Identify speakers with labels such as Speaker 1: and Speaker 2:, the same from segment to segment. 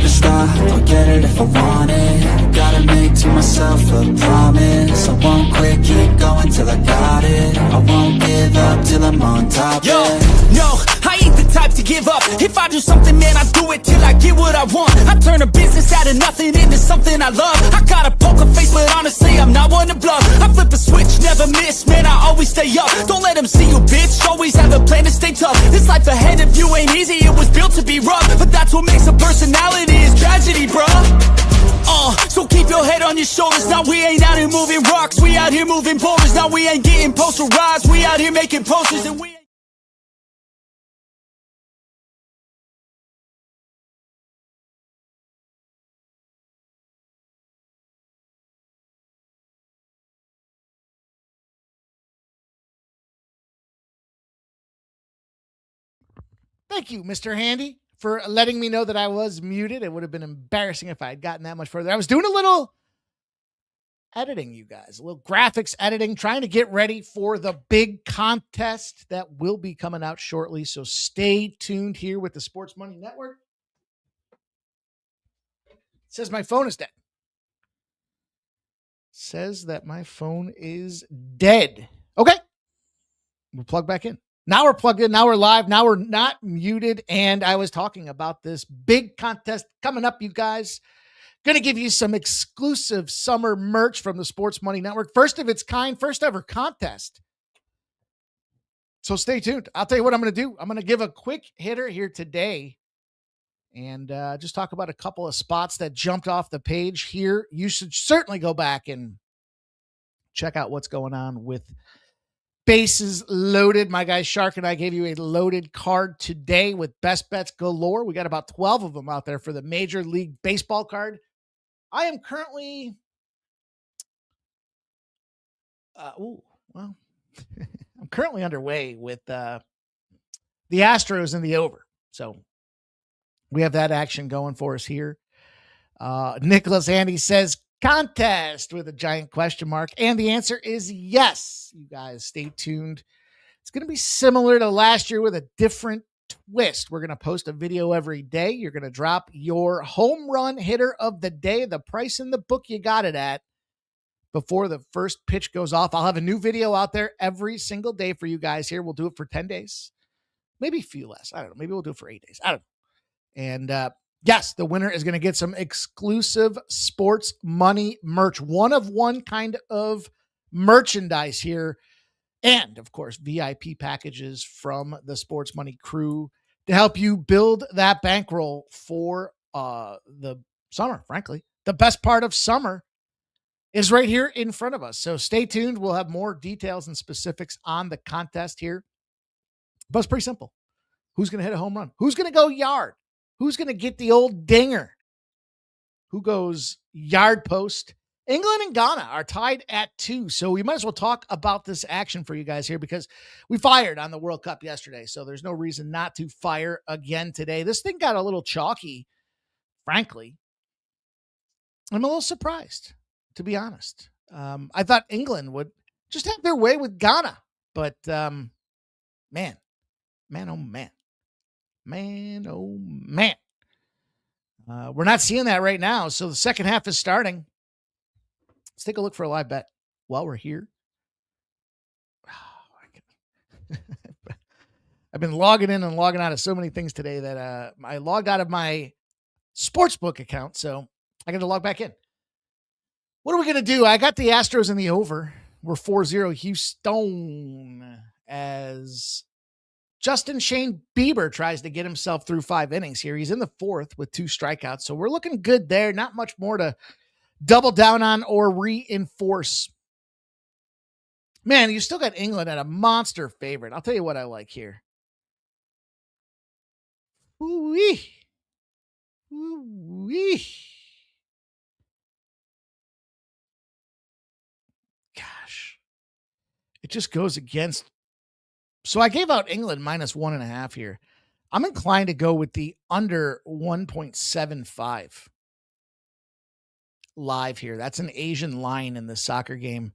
Speaker 1: never stop, I'll get it if I want it. Gotta make to myself a promise, I won't quit, keep going till I got it. I won't give up till I'm on top.
Speaker 2: Yo, no, I ain't the type to give up. If I do something, man, I do it till I get what I want. I turn a business out of nothing into something I love. I got a poker face, but honestly, I'm not one to bluff. I flip a switch, never miss, man, I always stay up. Don't let them see you, bitch, always have a plan to stay tough. This life ahead of you ain't easy, it was built to be rough. But that's what makes a personality, is tragedy, bruh. So keep your head on your shoulders. Now we ain't out here moving rocks, we out here moving boulders. Now we ain't getting posterized, we out here making posters. And we ain't...
Speaker 3: Thank you, Mr. Handy, for letting me know that I was muted. It would have been embarrassing if I had gotten that much further. I was doing a little editing, you guys, a little graphics editing, trying to get ready for the big contest that will be coming out shortly. So stay tuned here with the Sports Money Network. It says my phone is dead. Says that my phone is dead. Okay. We'll plug back in. Now we're plugged in. Now we're live. Now we're not muted. And I was talking about this big contest coming up, you guys. Going to give you some exclusive summer merch from the Sports Money Network. First of its kind, first ever contest. So stay tuned. I'll tell you what I'm going to do. I'm going to give a quick hitter here today and just talk about a couple of spots that jumped off the page here. You should certainly go back and check out what's going on with Bases Loaded. My guy Shark and I gave you a loaded card today with best bets galore. We got about 12 of them out there for the Major League Baseball card. I am currently, I'm currently underway with the Astros in the over. So we have that action going for us here. Nicholas Andy says, contest with a giant question mark. And the answer is yes. You guys stay tuned. It's going to be similar to last year with a different twist. We're going to post a video every day. You're going to drop your home run hitter of the day, the price in the book you got it at before the first pitch goes off. I'll have a new video out there every single day for you guys here. We'll do it for 10 days, maybe a few less. I don't know. Maybe we'll do it for 8 days. I don't know. And, yes, the winner is going to get some exclusive Sports Money merch, one of one kind of merchandise here. And, of course, VIP packages from the Sports Money crew to help you build that bankroll for the summer, frankly. The best part of summer is right here in front of us. So stay tuned. We'll have more details and specifics on the contest here. But it's pretty simple. Who's going to hit a home run? Who's going to go yard? Who's going to get the old dinger? Who goes yard post? England and Ghana are tied at 2. So we might as well talk about this action for you guys here because we fired on the World Cup yesterday. So there's no reason not to fire again today. This thing got a little chalky, frankly. I'm a little surprised, to be honest. I thought England would just have their way with Ghana. But, man, oh, man. Man, oh, man. We're not seeing that right now. So the second half is starting. Let's take a look for a live bet while we're here. I've been logging in and logging out of so many things today that I logged out of my sportsbook account. So I got to log back in. What are we going to do? I got the Astros in the over. We're 4-0 Houston as Justin Shane Bieber tries to get himself through 5 innings here. He's in the 4th with 2 strikeouts. So we're looking good there. Not much more to double down on or reinforce. Man, you still got England at a monster favorite. I'll tell you what I like here. Ooh-wee. Ooh-wee. Gosh. It just goes against. So I gave out England -1.5 here. I'm inclined to go with the under 1.75 live here. That's an Asian line in the soccer game.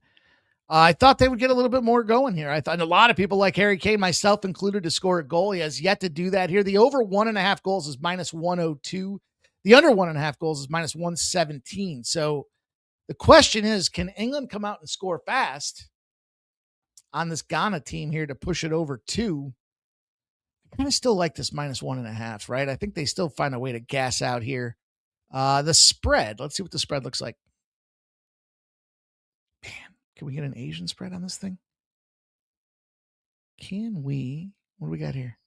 Speaker 3: I thought they would get a little bit more going here. I thought a lot of people like Harry Kane, myself included, to score a goal. He has yet to do that here. The over 1.5 goals is -102. The under 1.5 goals is minus 117. So the question is, can England come out and score fast on this Ghana team here to push it over 2? I kind of still like this minus 1.5, right? I think they still find a way to gas out here. The spread, let's see what the spread looks like. Man, can we get an Asian spread on this thing? Can we? What do we got here?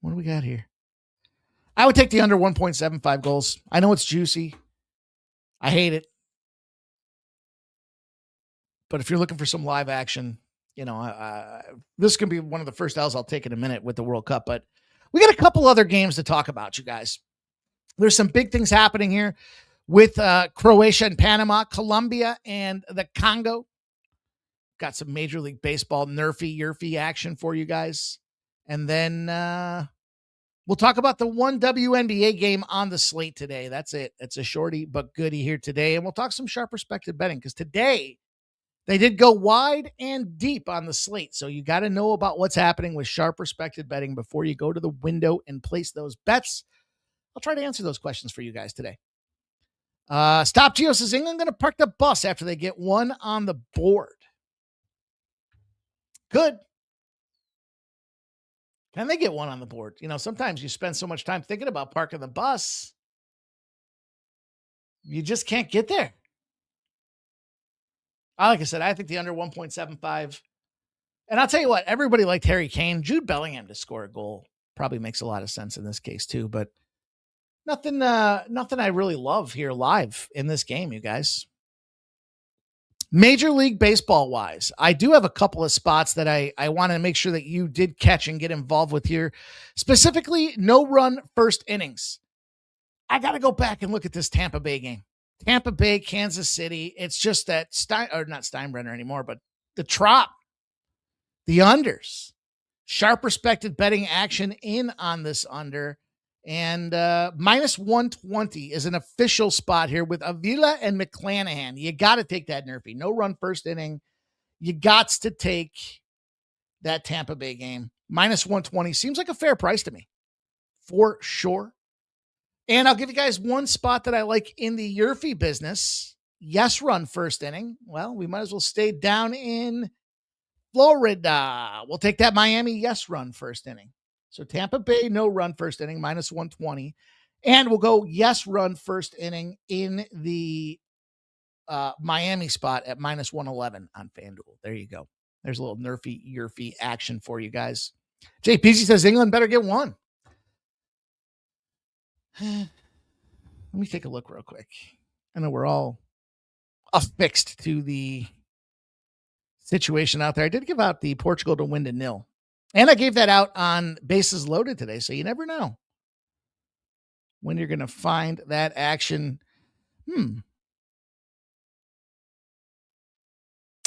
Speaker 3: What do we got here? I would take the under 1.75 goals. I know it's juicy. I hate it. But if you're looking for some live action, this can be one of the first L's I'll take in a minute with the World Cup. But we got a couple other games to talk about, you guys. There's some big things happening here with Croatia and Panama, Colombia and the Congo. Got some Major League Baseball nerfy action for you guys. And then we'll talk about the one WNBA game on the slate today. That's it. It's a shorty but goodie here today. And we'll talk some sharp respected betting because today they did go wide and deep on the slate. So you got to know about what's happening with sharp respected betting before you go to the window and place those bets. I'll try to answer those questions for you guys today. Stop Geo says England going to park the bus after they get one on the board. Good. Can they get one on the board? Sometimes you spend so much time thinking about parking the bus, you just can't get there. Like I said, I think the under 1.75. And I'll tell you what, everybody liked Harry Kane. Jude Bellingham to score a goal probably makes a lot of sense in this case too, but nothing I really love here live in this game, you guys. Major League Baseball wise, I do have a couple of spots that I want to make sure that you did catch and get involved with here. Specifically, no run first innings. I got to go back and look at this Tampa Bay game. Tampa Bay, Kansas City. It's just that not Steinbrenner anymore, but the Trop, the unders, sharp respected betting action in on this under. And minus 120 is an official spot here with Avila and McClanahan. You got to take that nerfy. No run first inning. You got to take that Tampa Bay game. Minus 120 seems like a fair price to me, for sure. And I'll give you guys one spot that I like in the Yerfy business. Yes, run first inning. Well, we might as well stay down in Florida. We'll take that Miami yes run first inning. So Tampa Bay, no run first inning, minus 120. And we'll go yes run first inning in the Miami spot at minus 111 on FanDuel. There you go. There's a little nerfy action for you guys. JPZ says England better get one. Let me take a look real quick. I know we're all affixed to the situation out there. I did give out the Portugal to win to 0. And I gave that out on bases loaded today, so you never know when you're going to find that action.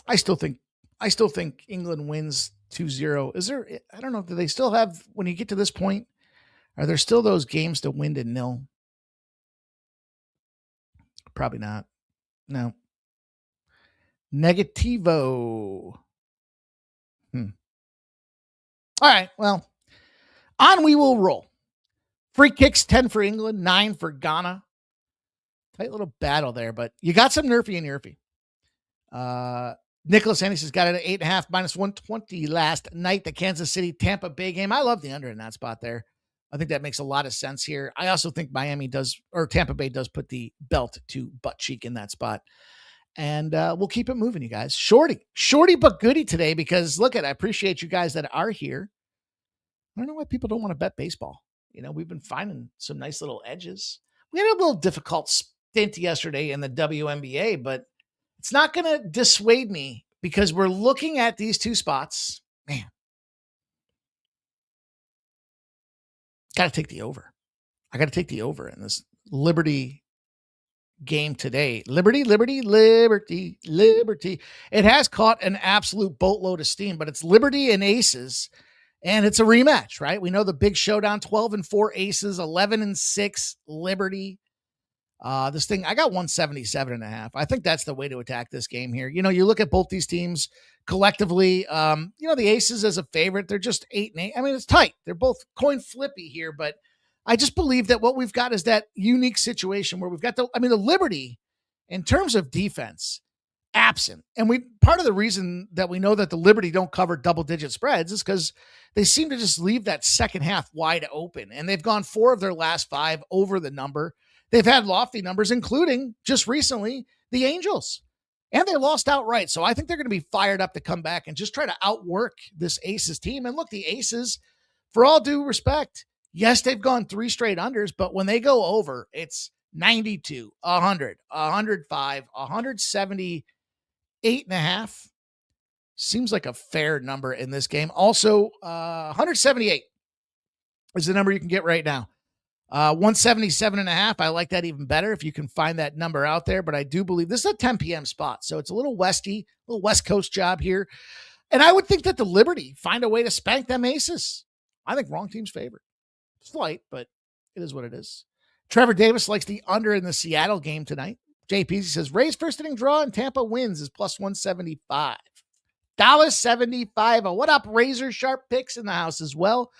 Speaker 3: I still think England wins 2-0. Is there, I don't know, do they still have, when you get to this point, are there still those games to win to 0? Probably not. No. Negativo. All right, well, on we will roll. Free kicks, 10 for England, 9 for Ghana. Tight little battle there, but you got some nerfy and yerfy. Nicholas Ennis has got it at 8.5, minus 120 last night. The Kansas City Tampa Bay game. I love the under in that spot there. I think that makes a lot of sense here. I also think Tampa Bay does put the belt to butt cheek in that spot. And we'll keep it moving, you guys. Shorty but goody today because, look, I appreciate you guys that are here. I don't know why people don't want to bet baseball. We've been finding some nice little edges. We had a little difficult stint yesterday in the WNBA, but it's not going to dissuade me because we're looking at these two spots. Man, got to take the over. I got to take the over in this Liberty game today. Liberty. It has caught an absolute boatload of steam, but it's Liberty and Aces, and it's a rematch, right? We know the big showdown, 12-4 Aces, 11-6 Liberty. This thing, I got 177.5. I think that's the way to attack this game here. You look at both these teams collectively, the Aces as a favorite, they're just 8-8. I mean, it's tight. They're both coin flippy here, but I just believe that what we've got is that unique situation where we've got the Liberty in terms of defense absent. And part of the reason that we know that the Liberty don't cover double-digit spreads is because they seem to just leave that second half wide open. And they've gone 4 of their last 5 over the number. They've had lofty numbers, including just recently the Angels. And they lost outright. So I think they're going to be fired up to come back and just try to outwork this Aces team. And look, the Aces, for all due respect, yes, they've gone 3 straight unders, but when they go over, it's 92, 100, 105, 178.5. Seems like a fair number in this game. Also, 178 is the number you can get right now. 177.5. I like that even better if you can find that number out there. But I do believe this is a 10 p.m. spot. So it's a little Westy, a little West Coast job here. And I would think that the Liberty find a way to spank them Aces. I think wrong team's favorite. Slight, but it is what it is. Trevor Davis likes the under in the Seattle game tonight. JP says Rays first inning draw and Tampa wins is plus 175. $1.75. What up, razor sharp picks in the house as well.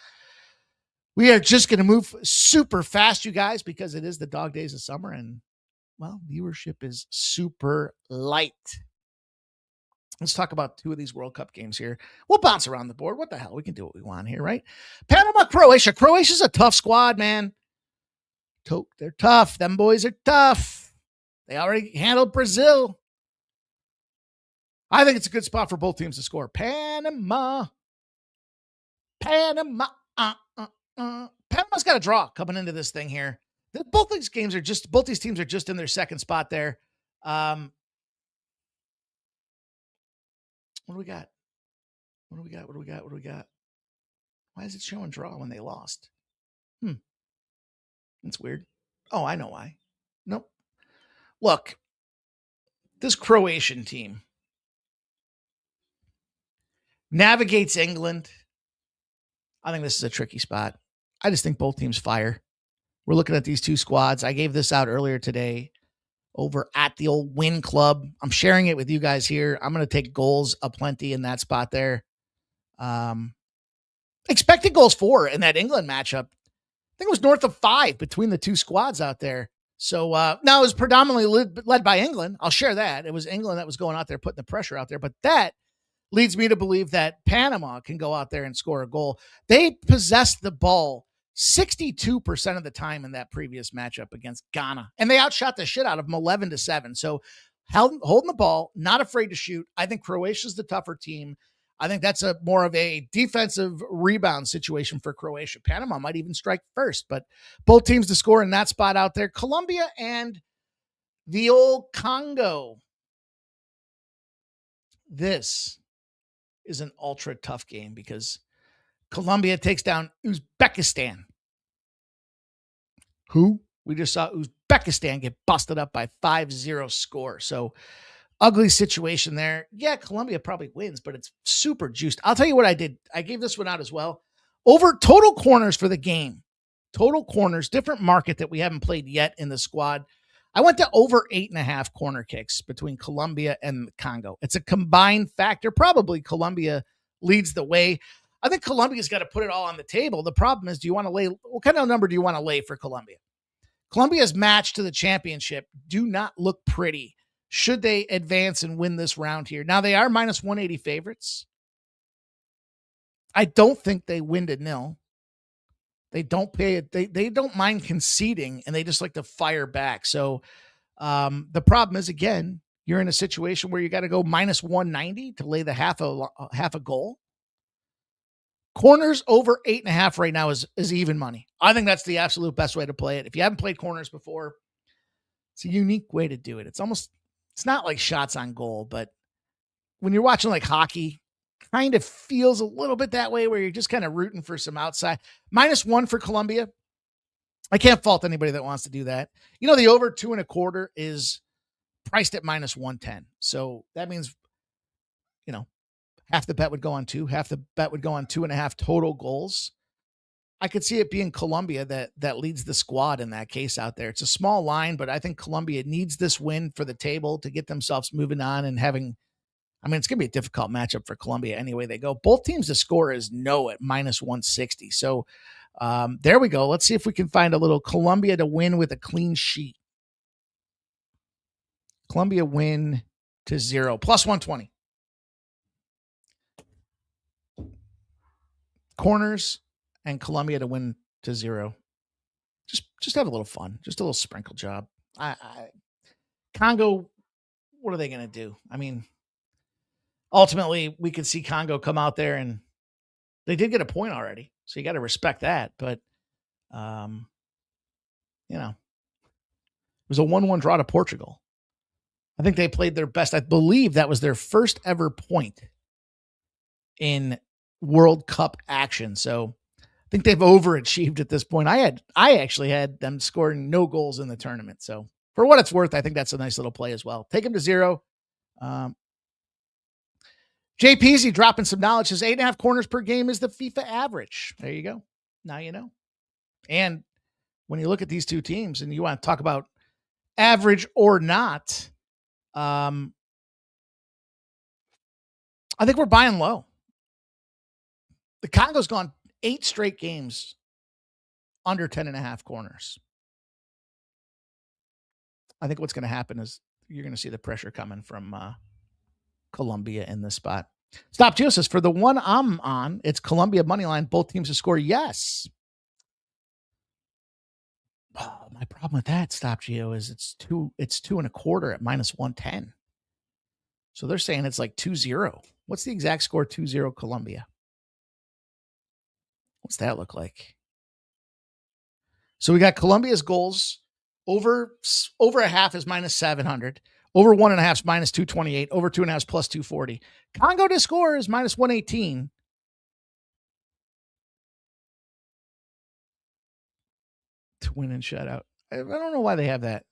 Speaker 3: We are just going to move super fast, you guys, because it is the dog days of summer and, well, viewership is super light. Let's talk about 2 of these World Cup games here. We'll bounce around the board. What the hell? We can do what we want here, right? Panama, Croatia. Croatia's a tough squad, man. They're tough. Them boys are tough. They already handled Brazil. I think it's a good spot for both teams to score. Panama. Panama's got a draw coming into this thing here. Both these teams are just in their second spot there. What do we got? What do we got? Why is it showing draw when they lost? That's weird. Oh, I know why. Nope. Look, this Croatian team navigates England. I think this is a tricky spot. I just think both teams fire. We're looking at these 2 squads. I gave this out earlier today over at the old Win Club. I'm sharing it with you guys here. I'm going to take goals aplenty in that spot there. Expected goals for in that England matchup. I think it was north of 5 between the 2 squads out there. So now it was predominantly led by England. I'll share that. It was England that was going out there, putting the pressure out there. But that leads me to believe that Panama can go out there and score a goal. They possessed the ball 62% of the time in that previous matchup against Ghana. And they outshot the shit out of them 11-7. So holding the ball, not afraid to shoot. I think Croatia's the tougher team. I think that's more of a defensive rebound situation for Croatia. Panama might even strike first, but both teams to score in that spot out there. Colombia and the old Congo. This is an ultra tough game because Colombia takes down Uzbekistan. Who? We just saw Uzbekistan get busted up by 5-0 score. So ugly situation there. Yeah, Colombia probably wins, but it's super juiced. I'll tell you what I did. I gave this one out as well. Over total corners for the game. Total corners, different market that we haven't played yet in the squad. I went to over 8.5 corner kicks between Colombia and Congo. It's a combined factor. Probably Colombia leads the way. I think Colombia's got to put it all on the table. The problem is, what kind of number do you want to lay for Colombia? Colombia's match to the championship do not look pretty should they advance and win this round here. Now, they are minus 180 favorites. I don't think they win to nil. They don't pay it. They don't mind conceding, and they just like to fire back. So the problem is, again, you're in a situation where you got to go minus 190 to lay the half a goal. Corners over 8.5 right now is even money. I think that's the absolute best way to play it. If you haven't played corners before, it's a unique way to do it. It's not like shots on goal, but when you're watching like hockey, kind of feels a little bit that way where you're just kind of rooting for some outside. -1 for Colombia. I can't fault anybody that wants to do that. The over 2.25 is priced at -110. So that means, half the bet would go on 2, half the bet would go on 2.5 total goals. I could see it being Colombia that leads the squad in that case out there. It's a small line, but I think Colombia needs this win for the table to get themselves moving on and having, it's going to be a difficult matchup for Colombia anyway they go. Both teams to score is no at -160. So There we go. Let's see if we can find a little Colombia to win with a clean sheet. Colombia win to 0, plus 120. Corners and Colombia to win to 0. Just have a little fun. Just a little sprinkle job. Congo, what are they going to do? I mean, ultimately, we could see Congo come out there, and they did get a point already, so you got to respect that. But, it was a 1-1 draw to Portugal. I think they played their best. I believe that was their first ever point in World Cup action. So I think they've overachieved at this point. I actually had them scoring no goals in the tournament. So for what it's worth, I think that's a nice little play as well. Take them to 0. JPZ dropping some knowledge, says 8.5 corners per game is the FIFA average. There you go. Now you know. And when you look at these two teams and you want to talk about average or not, I think we're buying low. The Congo's gone 8 straight games under 10.5 corners. I think what's going to happen is you're going to see the pressure coming from Colombia in this spot. Stop Geo says, for the one I'm on, it's Colombia money line. Both teams to score. Yes. Oh, my problem with that, Stop Geo, is it's 2.25 at minus 110. So they're saying it's like 2-0. What's the exact score? 2-0 Colombia. What's that look like? So we got Colombia's goals over a half is minus 700. Over 1.5 is minus 228. Over 2.5 is plus 240. Congo to score is minus 118. To win and shut out. I don't know why they have that.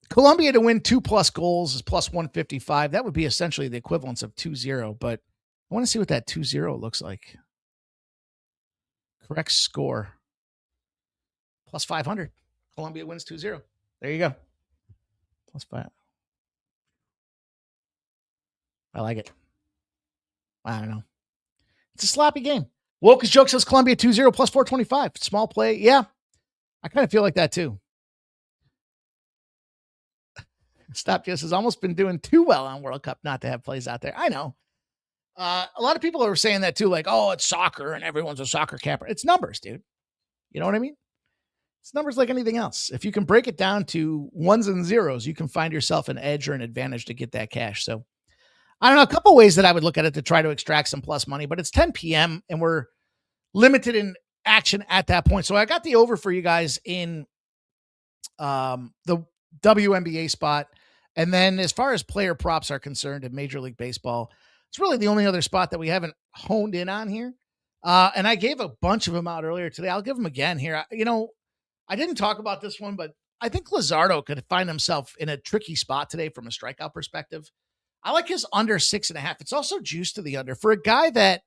Speaker 3: Colombia to win 2+ goals is plus 155. That would be essentially the equivalence of 2-0, but I want to see what that 2-0 looks like. Correct score. Plus 500. Colombia wins 2-0. There you go. Plus 5. I like it. I don't know. It's a sloppy game. Woke's joke says Colombia 2-0 plus 425. Small play. Yeah. I kind of feel like that too. Stop Just has almost been doing too well on World Cup not to have plays out there. I know. A lot of people are saying that too, like, oh, it's soccer and everyone's a soccer capper. It's numbers, dude. You know what I mean? It's numbers like anything else. If you can break it down to ones and zeros, you can find yourself an edge or an advantage to get that cash. So I don't know, a couple ways that I would look at it to try to extract some plus money, but it's 10 p.m. and we're limited in action at that point. So I got the over for you guys in the WNBA spot. And then as far as player props are concerned in Major League Baseball, it's really the only other spot that we haven't honed in on here. And I gave a bunch of them out earlier today. I'll give them again here. I didn't talk about this one, but I think Luzardo could find himself in a tricky spot today from a strikeout perspective. I like his under 6.5. It's also juiced to the under for a guy that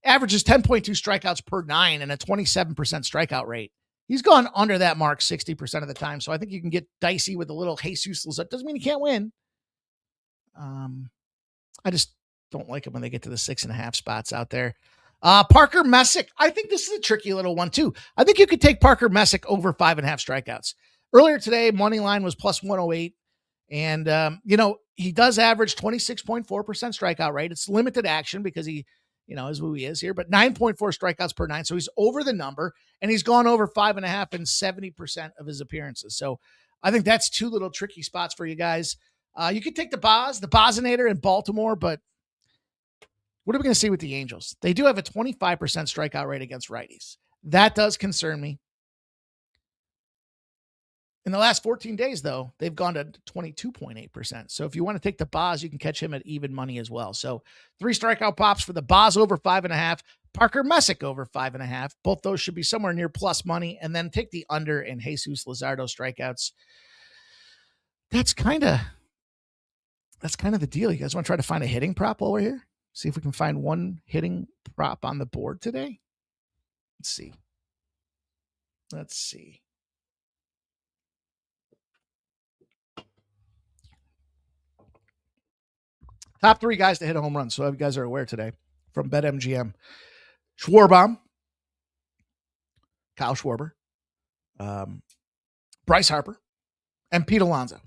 Speaker 3: averages 10.2 strikeouts per 9 and a 27% strikeout rate. He's gone under that mark 60% of the time. So I think you can get dicey with a little Jesus Luzardo. Doesn't mean you can't win. I just don't like it when they get to the 6.5 spots out there. Parker Messick. I think this is a tricky little one too. I think you could take Parker Messick over 5.5 strikeouts. Earlier today, money line was plus 108. And, he does average 26.4% strikeout rate. It's limited action because he, is who he is here, but 9.4 strikeouts per 9. So he's over the number, and he's gone over 5.5 in 70% of his appearances. So I think that's two little tricky spots for you guys. You could take the Bosinator in Baltimore, but what are we going to see with the Angels? They do have a 25% strikeout rate against righties. That does concern me. In the last 14 days, though, they've gone to 22.8%. So if you want to take the Boz, you can catch him at even money as well. So 3 strikeout pops for the Boz over 5.5, Parker Messick over 5.5. Both those should be somewhere near plus money. And then take the under in Jesus Luzardo strikeouts. That's kind of the deal. You guys want to try to find a hitting prop while we're here? See if we can find one hitting prop on the board today. Let's see. Top 3 guys to hit a home run. So you guys are aware today from BetMGM. Schwarbaum, Kyle Schwarber, Bryce Harper, and Pete Alonso.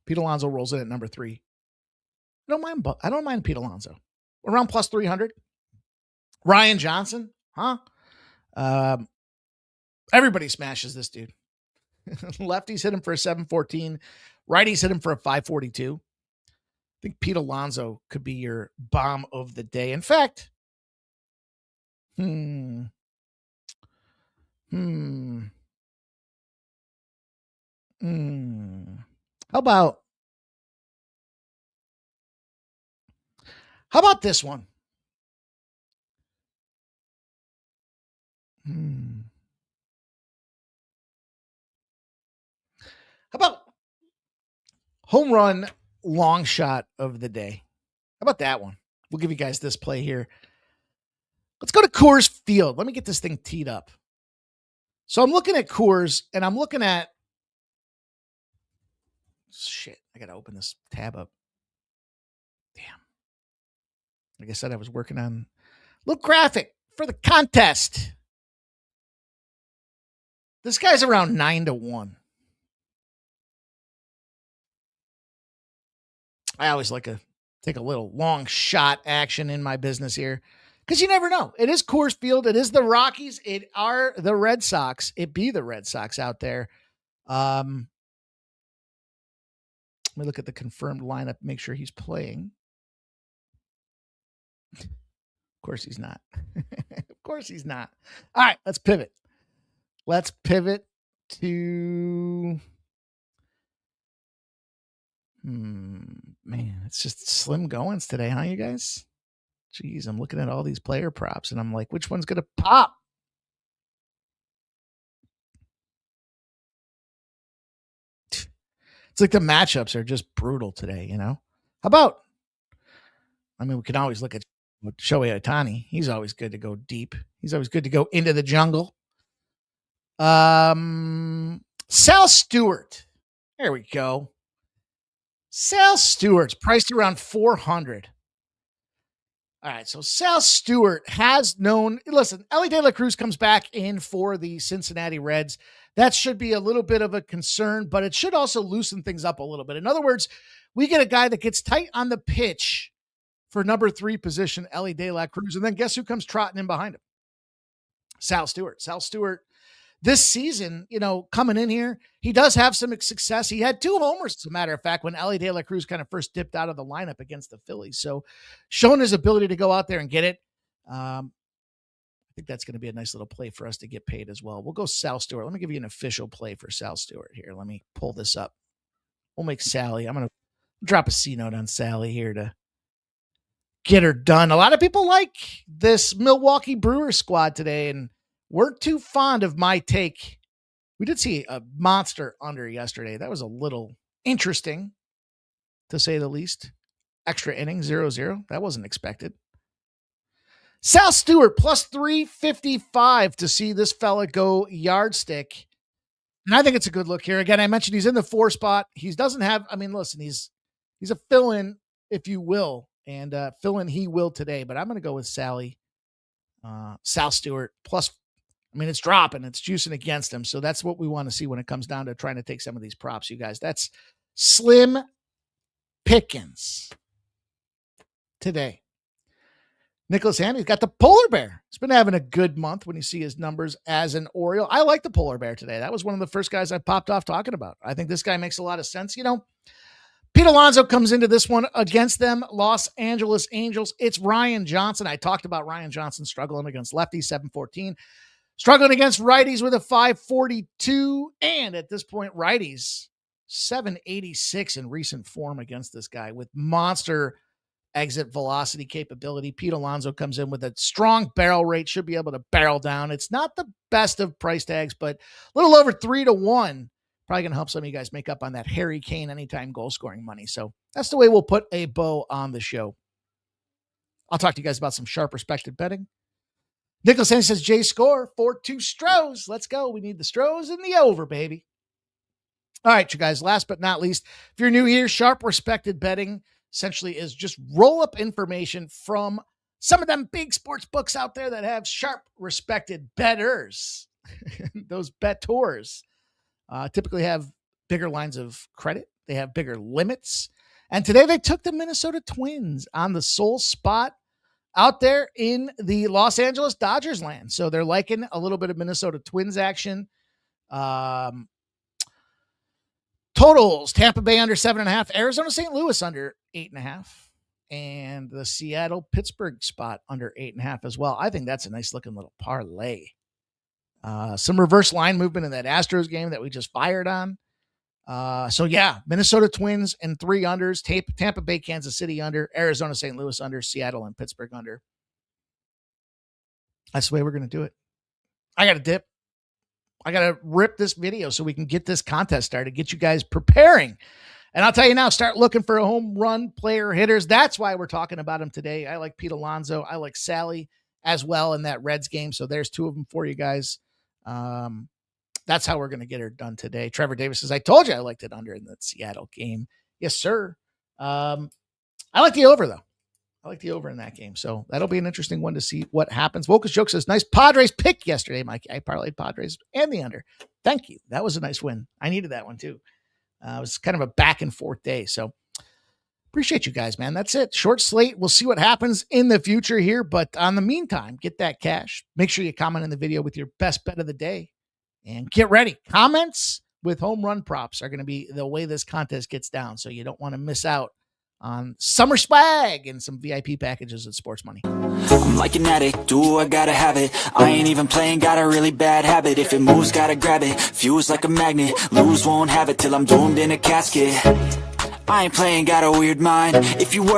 Speaker 3: Pete Alonso rolls in at number 3. I don't mind Pete Alonso. Around plus 300. Ryan Johnson, huh? Everybody smashes this dude. Lefties hit him for a 714. Righties hit him for a 542. I think Pete Alonso could be your bomb of the day. In fact, How about this one? How about home run long shot of the day? How about that one? We'll give you guys this play here. Let's go to Coors Field. Let me get this thing teed up. So I'm looking at Coors, and I'm looking at... Shit, I got to open this tab up. Damn. Like I said, I was working on a little graphic for the contest. This guy's around 9-1. I always like to take a little long shot action in my business here because you never know. It is Coors Field. It is the Rockies. It are the Red Sox. It be the Red Sox out there. Let me look at the confirmed lineup, make sure he's playing. Of course he's not. Of course he's not. All right, let's pivot. Let's pivot to... Man, it's just slim goings today, huh, you guys? Jeez, I'm looking at all these player props, and I'm like, which one's going to pop? It's like the matchups are just brutal today, you know? How about, I mean, we can always look at Shohei Ohtani. He's always good to go deep. He's always good to go into the jungle. Sal Stewart. There we go. Sal Stewart's priced around 400. All right, so Sal Stewart has known, listen, Elly De La Cruz comes back in for the Cincinnati Reds. That should be a little bit of a concern, but it should also loosen things up a little bit. In other words, we get a guy that gets tight on the pitch for number 3 position, Elly De La Cruz, and then guess who comes trotting in behind him? Sal Stewart. Sal Stewart, this season, you know, coming in here, he does have some success. He had 2 homers, as a matter of fact, when Elly De La Cruz kind of first dipped out of the lineup against the Phillies. So showing his ability to go out there and get it. I think that's going to be a nice little play for us to get paid as well. We'll go Sal Stewart. Let me give you an official play for Sal Stewart here. Let me pull this up. We'll make Sally. I'm going to drop a C note on Sally here to get her done. A lot of people like this Milwaukee Brewers squad today, and weren't too fond of my take. We did see a monster under yesterday. That was a little interesting, to say the least. Extra inning, 0-0. That wasn't expected. Sal Stewart, plus 355 to see this fella go yardstick. And I think it's a good look here. Again, I mentioned he's in the 4 spot. He doesn't have, I mean, listen, he's a fill-in, if you will. And fill-in he will today. But I'm going to go with Sal Stewart, plus, I mean, it's dropping. It's juicing against him. So that's what we want to see when it comes down to trying to take some of these props, you guys. That's slim pickings today. Nicholas Handy's got the polar bear. He's been having a good month when you see his numbers as an Oriole. I like the polar bear today. That was one of the first guys I popped off talking about. I think this guy makes a lot of sense. You know, Pete Alonso comes into this one against them, Los Angeles Angels. It's Ryan Johnson. I talked about Ryan Johnson struggling against lefties, 714. Struggling against righties with a 542. And at this point, righties, 786 in recent form against this guy with monster exit velocity capability. Pete Alonso comes in with a strong barrel rate, should be able to barrel down. It's not the best of price tags, but a little over 3-1. Probably going to help some of you guys make up on that Harry Kane anytime goal scoring money. So that's the way we'll put a bow on the show. I'll talk to you guys about some sharp respected betting. Nicholas Handy says, J score, 4-2 Stros. Let's go. We need the Stros and the over, baby. All right, you guys, last but not least, if you're new here, sharp respected betting essentially is just roll up information from some of them big sports books out there that have sharp, respected bettors, those bettors, typically have bigger lines of credit. They have bigger limits. And today they took the Minnesota Twins on the sole spot out there in the Los Angeles Dodgers land. So they're liking a little bit of Minnesota Twins action. Totals, Tampa Bay under 7.5, Arizona St. Louis under 8.5, and the Seattle Pittsburgh spot under 8.5 as well. I think that's a nice looking little parlay. Some reverse line movement in that Astros game that we just fired on. So yeah, Minnesota Twins and 3 unders, Tampa Bay, Kansas City under, Arizona St. Louis under, Seattle and Pittsburgh under. That's the way we're going to do it. I got to dip. I got to rip this video so we can get this contest started, get you guys preparing. And I'll tell you now, start looking for a home run player hitters. That's why we're talking about him today. I like Pete Alonso. I like Sally as well in that Reds game. So there's 2 of them for you guys. That's how we're going to get her done today. Trevor Davis says, I told you I liked it under in the Seattle game. Yes, sir. I like the over, though. I like the over in that game. So that'll be an interesting one to see what happens. Vocus Joke says, nice Padres pick yesterday, Mike. I parlayed Padres and the under. Thank you. That was a nice win. I needed that one too. It was kind of a back and forth day. So appreciate you guys, man. That's it. Short slate. We'll see what happens in the future here. But on the meantime, get that cash. Make sure you comment in the video with your best bet of the day. And get ready. Comments with home run props are going to be the way this contest gets down. So you don't want to miss out on summer swag and some VIP packages at Sports Money.
Speaker 1: I'm like an addict, do I gotta have it. I ain't even playing, got a really bad habit. If it moves, gotta grab it, fuse like a magnet. Lose, won't have it till I'm doomed in a casket. I ain't playing, got a weird mind. If you were